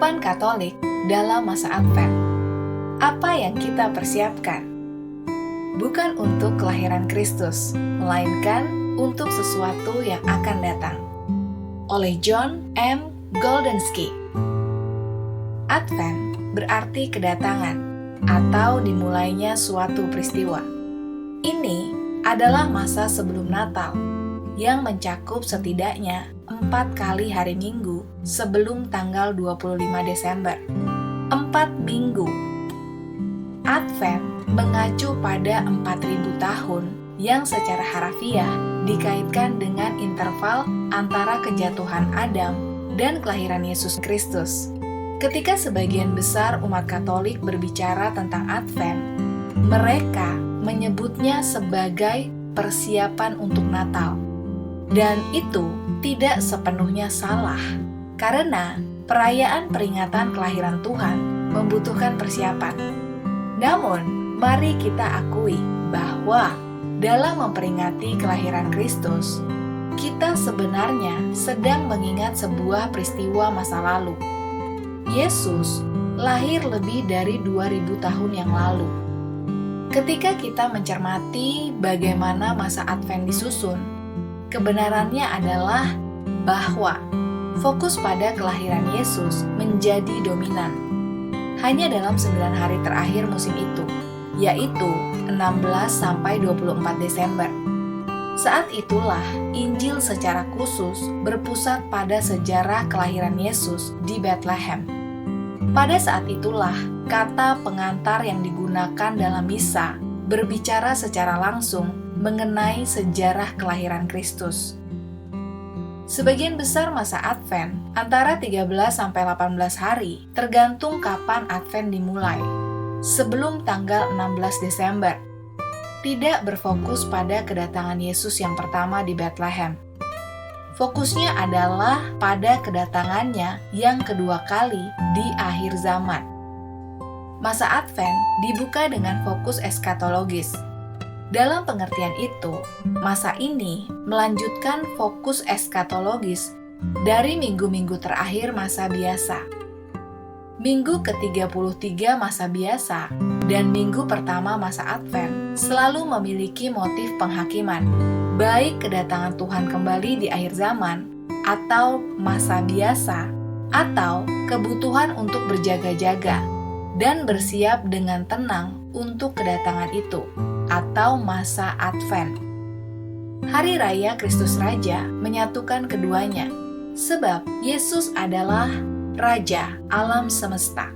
Kehidupan Katolik dalam masa Advent. Apa yang kita persiapkan? Bukan untuk kelahiran Kristus, melainkan untuk sesuatu yang akan datang. Oleh John M. Goldenski. Advent berarti kedatangan atau dimulainya suatu peristiwa. Ini adalah masa sebelum Natal yang mencakup setidaknya 4 kali hari Minggu sebelum tanggal 25 Desember. 4 minggu. Advent mengacu pada 4000 tahun yang secara harafiah dikaitkan dengan interval antara kejatuhan Adam dan kelahiran Yesus Kristus. Ketika sebagian besar umat Katolik berbicara tentang Advent, mereka menyebutnya sebagai persiapan untuk Natal. Dan itu tidak sepenuhnya salah, karena perayaan peringatan kelahiran Tuhan membutuhkan persiapan. Namun, mari kita akui bahwa dalam memperingati kelahiran Kristus, kita sebenarnya sedang mengingat sebuah peristiwa masa lalu. Yesus lahir lebih dari 2000 tahun yang lalu. Ketika kita mencermati bagaimana masa Advent disusun, kebenarannya adalah bahwa fokus pada kelahiran Yesus menjadi dominan. Hanya dalam 9 hari terakhir musim itu, yaitu 16-24 Desember. Saat itulah Injil secara khusus berpusat pada sejarah kelahiran Yesus di Bethlehem. Pada saat itulah kata pengantar yang digunakan dalam misa berbicara secara langsung mengenai sejarah kelahiran Kristus. Sebagian besar masa Advent, antara 13-18 hari, tergantung kapan Advent dimulai, sebelum tanggal 16 Desember. Tidak berfokus pada kedatangan Yesus yang pertama di Bethlehem. Fokusnya adalah pada kedatangannya yang kedua kali di akhir zaman. Masa Advent dibuka dengan fokus eskatologis. Dalam pengertian itu, masa ini melanjutkan fokus eskatologis dari minggu-minggu terakhir masa biasa. Minggu ke-33 masa biasa dan minggu pertama masa Advent selalu memiliki motif penghakiman, baik kedatangan Tuhan kembali di akhir zaman, atau masa biasa, atau kebutuhan untuk berjaga-jaga dan bersiap dengan tenang untuk kedatangan itu, atau masa Advent. Hari Raya Kristus Raja menyatukan keduanya, sebab Yesus adalah Raja alam semesta.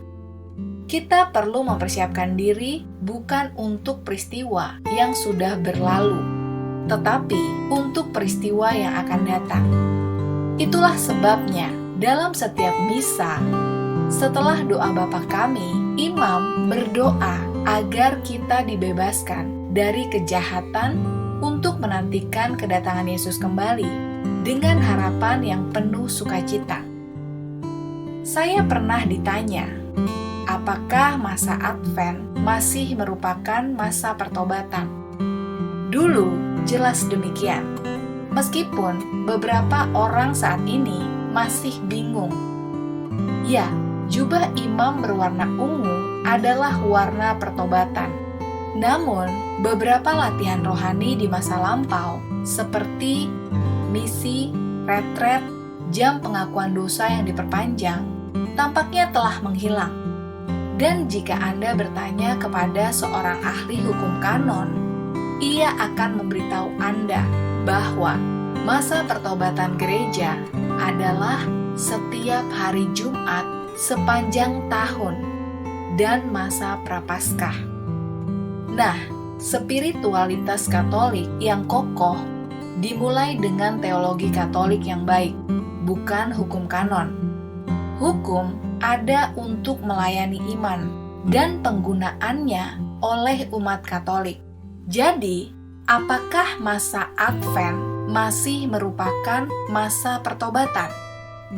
Kita perlu mempersiapkan diri bukan untuk peristiwa yang sudah berlalu, tetapi untuk peristiwa yang akan datang. Itulah sebabnya dalam setiap misa, setelah doa Bapa Kami, imam berdoa agar kita dibebaskan dari kejahatan untuk menantikan kedatangan Yesus kembali dengan harapan yang penuh sukacita. Saya pernah ditanya, apakah masa Advent masih merupakan masa pertobatan? Dulu jelas demikian, meskipun beberapa orang saat ini masih bingung. Ya, jubah imam berwarna ungu adalah warna pertobatan. Namun, beberapa latihan rohani di masa lampau, seperti misi, retret, jam pengakuan dosa yang diperpanjang, tampaknya telah menghilang. Dan jika Anda bertanya kepada seorang ahli hukum kanon, ia akan memberitahu Anda bahwa masa pertobatan gereja adalah setiap hari Jumat sepanjang tahun dan masa Prapaskah. Nah, spiritualitas Katolik yang kokoh dimulai dengan teologi Katolik yang baik, bukan hukum kanon. Hukum ada untuk melayani iman dan penggunaannya oleh umat Katolik. Jadi, apakah masa Advent masih merupakan masa pertobatan?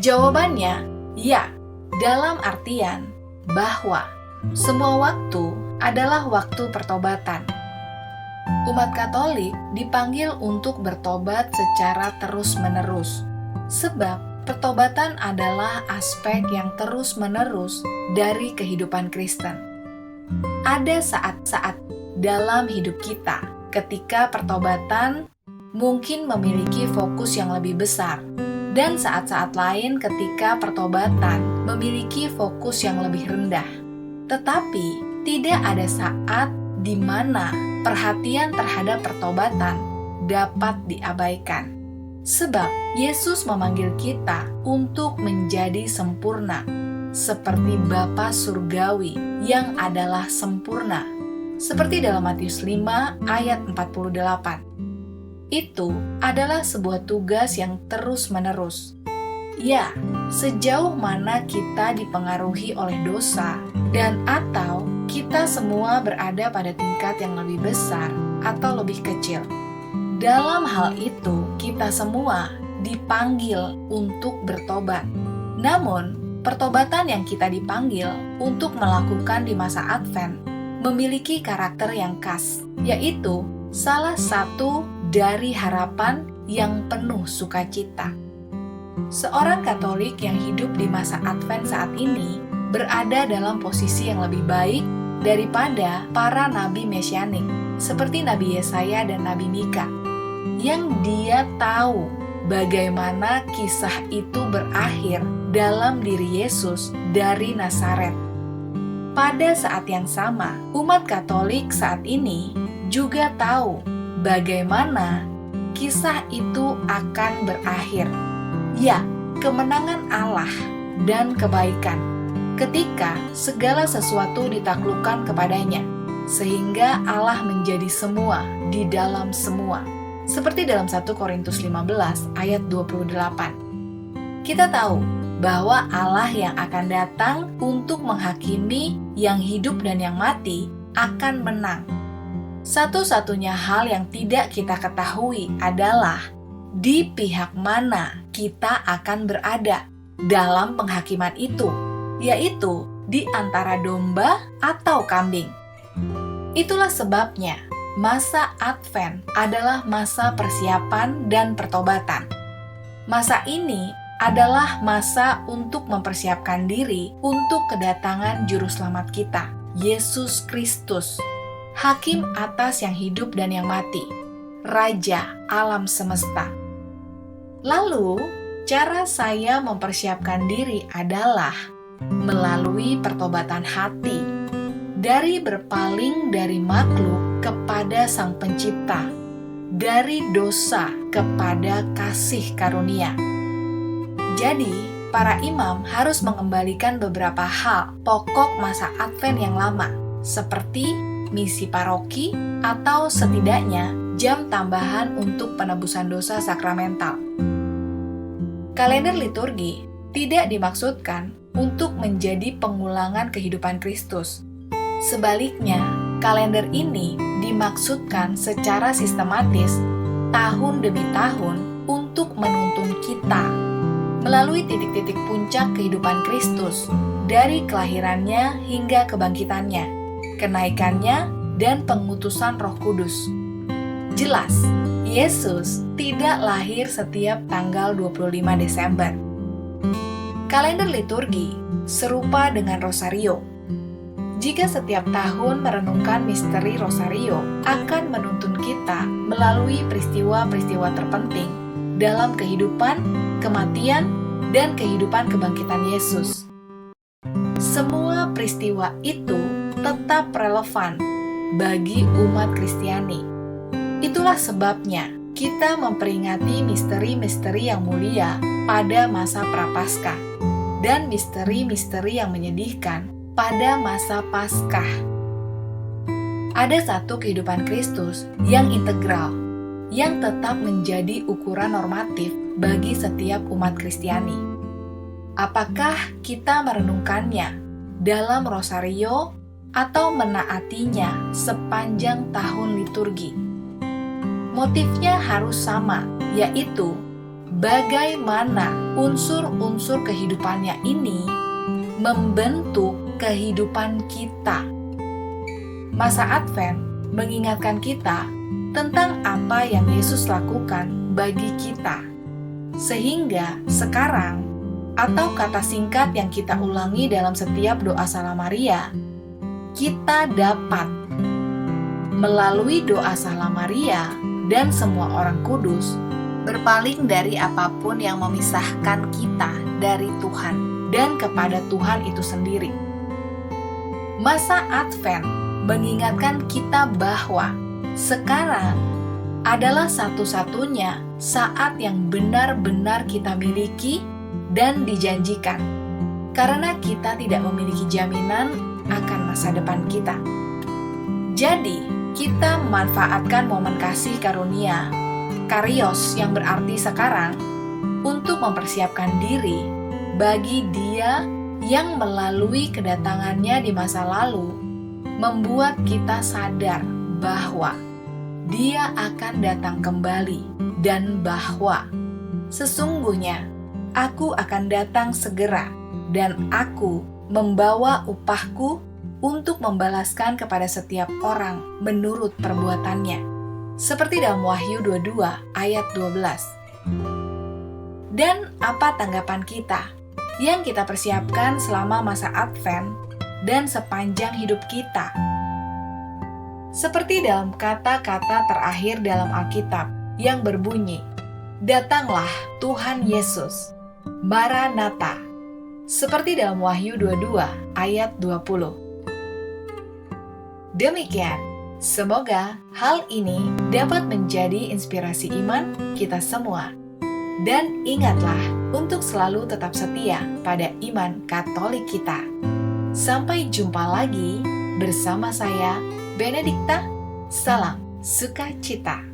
Jawabannya, ya, dalam artian bahwa semua waktu adalah waktu pertobatan. Umat Katolik dipanggil untuk bertobat secara terus-menerus, sebab Pertobatan adalah aspek yang terus-menerus dari kehidupan Kristen. Ada saat-saat dalam hidup kita ketika pertobatan mungkin memiliki fokus yang lebih besar, dan saat-saat lain ketika pertobatan memiliki fokus yang lebih rendah. Tetapi, tidak ada saat di mana perhatian terhadap pertobatan dapat diabaikan. Sebab Yesus memanggil kita untuk menjadi sempurna, seperti Bapa Surgawi yang adalah sempurna. Seperti dalam Matius 5 ayat 48. Itu adalah sebuah tugas yang terus-menerus. Ya, sejauh mana kita dipengaruhi oleh dosa dan atau kita semua berada pada tingkat yang lebih besar atau lebih kecil. Dalam hal itu, kita semua dipanggil untuk bertobat. Namun, pertobatan yang kita dipanggil untuk melakukan di masa Advent memiliki karakter yang khas, yaitu salah satu dari harapan yang penuh sukacita. Seorang Katolik yang hidup di masa Advent saat ini berada dalam posisi yang lebih baik daripada para nabi mesianik, seperti Nabi Yesaya dan Nabi Mika, yang dia tahu bagaimana kisah itu berakhir dalam diri Yesus dari Nazaret. Pada saat yang sama, umat Katolik saat ini juga tahu bagaimana kisah itu akan berakhir. Ya, kemenangan Allah dan kebaikan ketika segala sesuatu ditaklukkan kepadanya, sehingga Allah menjadi semua di dalam semua. Seperti dalam 1 Korintus 15 ayat 28. Kita tahu bahwa Allah yang akan datang untuk menghakimi yang hidup dan yang mati akan menang. Satu-satunya hal yang tidak kita ketahui adalah di pihak mana kita akan berada dalam penghakiman itu, yaitu di antara domba atau kambing. Itulah sebabnya masa Advent adalah masa persiapan dan pertobatan. Masa ini adalah masa untuk mempersiapkan diri untuk kedatangan Juru Selamat kita, Yesus Kristus, Hakim atas yang hidup dan yang mati, Raja alam semesta. Lalu, cara saya mempersiapkan diri adalah melalui pertobatan hati, dari berpaling dari makhluk kepada Sang Pencipta, dari dosa kepada kasih karunia. Jadi, para imam harus mengembalikan beberapa hal pokok masa Advent yang lama, seperti misi paroki atau setidaknya jam tambahan untuk penebusan dosa sakramental. Kalender liturgi tidak dimaksudkan untuk menjadi pengulangan kehidupan Kristus. Sebaliknya, kalender ini dimaksudkan secara sistematis tahun demi tahun untuk menuntun kita melalui titik-titik puncak kehidupan Kristus dari kelahirannya hingga kebangkitannya, kenaikannya, dan pengutusan Roh Kudus. Jelas, Yesus tidak lahir setiap tanggal 25 Desember. Kalender liturgi serupa dengan Rosario. Jika setiap tahun merenungkan misteri Rosario akan menuntun kita melalui peristiwa-peristiwa terpenting dalam kehidupan, kematian, dan kehidupan kebangkitan Yesus. Semua peristiwa itu tetap relevan bagi umat Kristiani. Itulah sebabnya kita memperingati misteri-misteri yang mulia pada masa Prapaskah dan misteri-misteri yang menyedihkan pada masa Paskah. Ada satu kehidupan Kristus yang integral, yang tetap menjadi ukuran normatif bagi setiap umat Kristiani. Apakah kita merenungkannya dalam Rosario atau menaatinya sepanjang tahun liturgi? Motifnya harus sama, yaitu bagaimana unsur-unsur kehidupannya ini membentuk kehidupan kita. Masa Advent mengingatkan kita tentang apa yang Yesus lakukan bagi kita, Sehingga sekarang, atau kata singkat yang kita ulangi dalam setiap doa Salam Maria, kita dapat melalui doa Salam Maria dan semua orang kudus berpaling dari apapun yang memisahkan kita dari Tuhan dan kepada Tuhan itu sendiri. Masa Advent mengingatkan kita bahwa sekarang adalah satu-satunya saat yang benar-benar kita miliki dan dijanjikan, karena kita tidak memiliki jaminan akan masa depan kita. Jadi, kita memanfaatkan momen kasih karunia, Karios yang berarti sekarang, untuk mempersiapkan diri bagi Dia yang melalui kedatangannya di masa lalu membuat kita sadar bahwa Dia akan datang kembali dan bahwa sesungguhnya Aku akan datang segera dan Aku membawa upahku untuk membalaskan kepada setiap orang menurut perbuatannya. Seperti dalam Wahyu 22 ayat 12. Dan apa tanggapan kita yang kita persiapkan selama masa Advent dan sepanjang hidup kita? Seperti dalam kata-kata terakhir dalam Alkitab yang berbunyi, "Datanglah Tuhan Yesus, Maranatha," seperti dalam Wahyu 22 ayat 20. Demikian, semoga hal ini dapat menjadi inspirasi iman kita semua. Dan ingatlah untuk selalu tetap setia pada iman Katolik kita. Sampai jumpa lagi bersama saya, Benedikta. Salam sukacita.